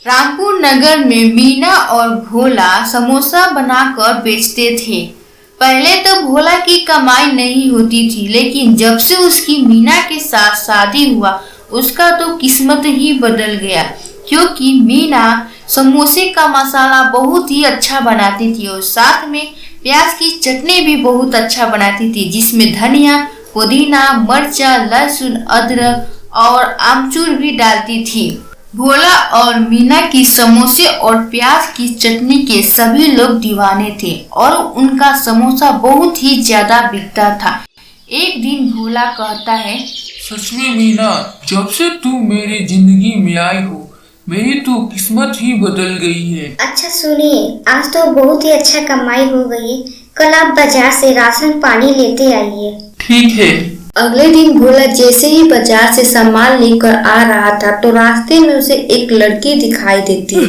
रामपुर नगर में मीना और भोला समोसा बनाकर बेचते थे। पहले तो भोला की कमाई नहीं होती थी, लेकिन जब से उसकी मीना के साथ शादी हुआ उसका तो किस्मत ही बदल गया, क्योंकि मीना समोसे का मसाला बहुत ही अच्छा बनाती थी और साथ में प्याज की चटनी भी बहुत अच्छा बनाती थी, जिसमें धनिया, पुदीना, मिर्चा, लहसुन, अदरक और आमचूर भी डालती थी। भोला और मीना की समोसे और प्याज की चटनी के सभी लोग दीवाने थे और उनका समोसा बहुत ही ज्यादा बिकता था। एक दिन भोला कहता है, सच में मीना, जब से तू मेरी जिंदगी में आई हो मेरी तो किस्मत ही बदल गई है। अच्छा सुनिए, आज तो बहुत ही अच्छा कमाई हो गई। कल आप बाजार से राशन पानी लेते आइए। ठीक है। अगले दिन भोला जैसे ही बाजार से सामान लेकर आ रहा था तो रास्ते में उसे एक लड़की दिखाई देती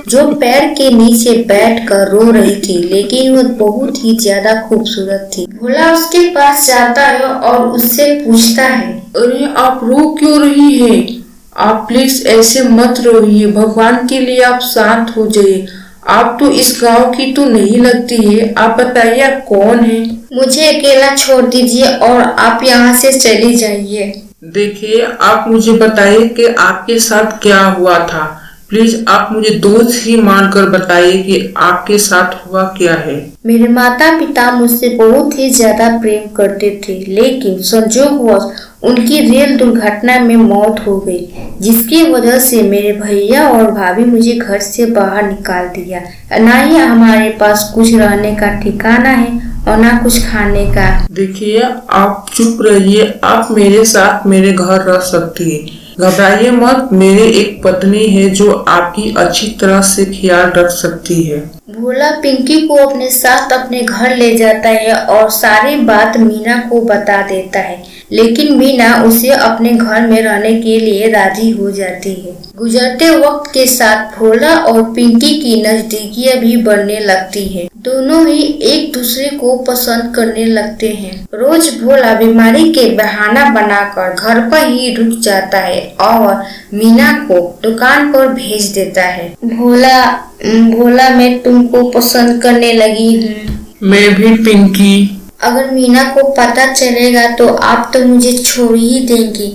जो पैर के नीचे बैठकर रो रही थी, लेकिन वो बहुत ही ज्यादा खूबसूरत थी। भोला उसके पास जाता है और उससे पूछता है, अरे आप रो क्यों रही है? आप प्लीज ऐसे मत रोइए, भगवान के लिए आप शांत हो जाइए। आप तो इस गांव की तो नहीं लगती है। आप बताइए आप कौन है? मुझे अकेला छोड़ दीजिए और आप यहाँ से चली जाइए। देखिए, आप मुझे बताइए कि आपके साथ क्या हुआ था। प्लीज आप मुझे दोस्त ही मानकर बताइए कि आपके साथ हुआ क्या है। मेरे माता पिता मुझसे बहुत ही ज्यादा प्रेम करते थे, लेकिन संयोगवश उनकी रेल दुर्घटना में मौत हो गई, जिसकी वजह से मेरे भैया और भाभी मुझे घर से बाहर निकाल दिया। ना ही हमारे पास कुछ रहने का ठिकाना है और ना कुछ खाने का। देखिए, आप चुप रहिए। आप मेरे साथ मेरे घर रह सकती है। घबराइए मत। मेरे एक पत्नी है जो आपकी अच्छी तरह से ख्याल रख सकती है। भोला पिंकी को अपने साथ अपने घर ले जाता है और सारी बात मीना को बता देता है, लेकिन मीना उसे अपने घर में रहने के लिए राजी हो जाती है। गुजरते वक्त के साथ भोला और पिंकी की नजदीकियां भी बढ़ने लगती है। दोनों ही एक दूसरे को पसंद करने लगते हैं। रोज भोला बीमारी के बहाना बनाकर घर पर ही रुक जाता है और मीना को दुकान पर भेज देता है। भोला मैं तुमको पसंद करने लगी हूँ। मैं भी पिंकी। अगर मीना को पता चलेगा तो आप तो मुझे छोड़ ही देंगी,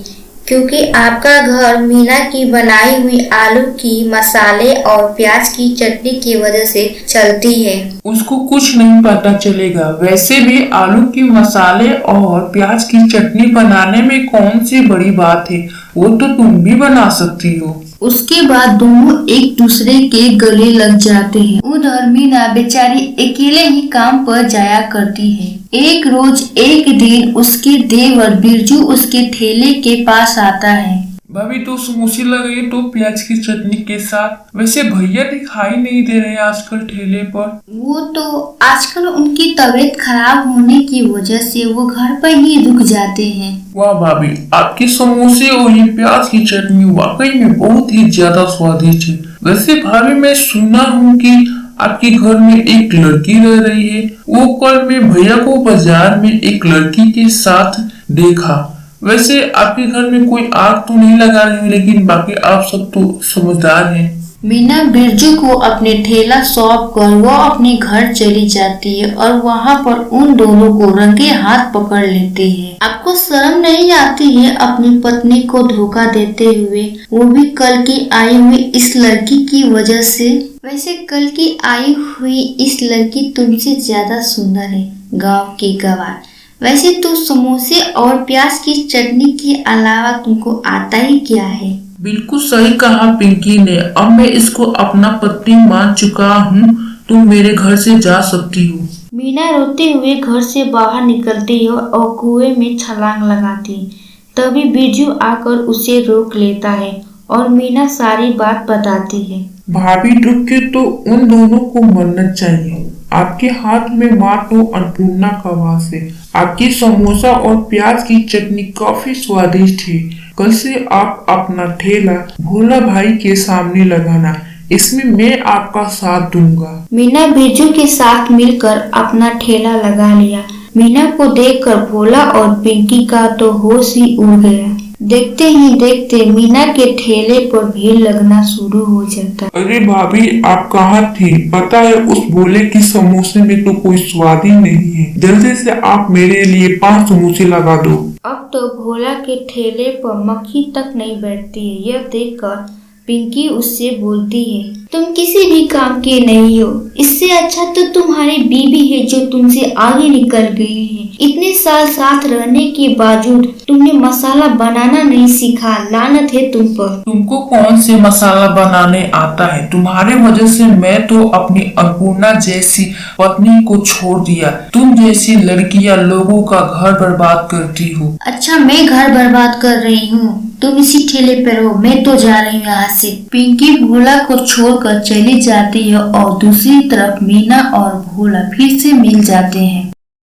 क्योंकि आपका घर मीना की बनाई हुई आलू की मसाले और प्याज की चटनी की वजह से चलती है। उसको कुछ नहीं पता चलेगा। वैसे भी आलू की मसाले और प्याज की चटनी बनाने में कौन सी बड़ी बात है, वो तो तुम भी बना सकती हो। उसके बाद दोनों एक दूसरे के गले लग जाते हैं। उधर मीना बेचारी अकेले ही काम पर जाया करती है। एक रोज एक दिन उसके देवर बिरजू उसके ठेले के पास आता है। भाभी तो समोसे लगे तो प्याज की चटनी के साथ। वैसे भैया दिखाई नहीं दे रहे आजकल ठेले पर। वो तो आजकल उनकी तबीयत खराब होने की वजह से वो घर पर ही रुक जाते हैं। वाह भाभी, आपके समोसे और ये प्याज की चटनी वाकई में बहुत ही ज्यादा स्वादिष्ट है। वैसे भाभी मैं सुना हूँ कि आपके घर में एक लड़की रह रही है। वो कल मैं भैया को बाजार में एक लड़की के साथ देखा। वैसे आपके घर में कोई आग तो नहीं लगा रही, लेकिन बाकी आप सब तो समझदार हैं। मीना बिरजू को अपने ठेला सौंप कर वो अपने घर चली जाती है और वहाँ पर उन दोनों को रंगे हाथ पकड़ लेते हैं। आपको शर्म नहीं आती है अपनी पत्नी को धोखा देते हुए, वो भी कल की आई हुई इस लड़की की वजह से? वैसे कल की आई हुई इस लड़की तुमसे ज्यादा सुंदर है, गाँव की गवार। वैसे तो समोसे और प्याज की चटनी के अलावा तुमको आता ही क्या है? बिल्कुल सही कहा पिंकी ने। अब मैं इसको अपना पति मान चुका हूँ। तुम मेरे घर से जा सकती हो। मीना रोते हुए घर से बाहर निकलती है और कुएं में छलांग लगाती। तभी बिरजू आकर उसे रोक लेता है और मीना सारी बात बताती है। भाभी रुक के तो उन दोनों को मरना चाहिए। आपके हाथ में माँ तो अन्नपूर्णा का वास है। आपकी समोसा और प्याज की चटनी काफी स्वादिष्ट है। कल से आप अपना ठेला भोला भाई के सामने लगाना, इसमें मैं आपका साथ दूंगा। मीना बिरजू के साथ मिलकर अपना ठेला लगा लिया। मीना को देखकर भोला और पिंकी का तो होश ही उड़ गया। देखते ही देखते मीना के ठेले पर भीड़ लगना शुरू हो जाता। अरे भाभी, आप कहाँ थी? पता है उस भोले की समोसे में तो कोई स्वाद ही नहीं है। जल्दी से आप मेरे लिए 5 समोसे लगा दो। अब तो भोला के ठेले पर मक्खी तक नहीं बैठती है। यह देखकर पिंकी उससे बोलती है, तुम किसी भी काम के नहीं हो। इससे अच्छा तो तुम्हारी बीबी है जो तुमसे आगे निकल गई है। इतने साल साथ रहने के बावजूद तुमने मसाला बनाना नहीं सीखा। लानत है तुम पर। तुमको कौन से मसाला बनाने आता है? तुम्हारे वजह से मैं तो अपनी अन्नपूर्णा जैसी पत्नी को छोड़ दिया। तुम जैसी लड़कियां लोगों का घर बर्बाद करती हो। अच्छा, मैं घर बर्बाद कर रही हूँ? तुम इसी ठेले पर रहो, मैं तो जा रही हूँ यहाँ से। पिंकी भोला को छोड़कर चली जाती है और दूसरी तरफ मीना और भोला फिर से मिल जाते हैं।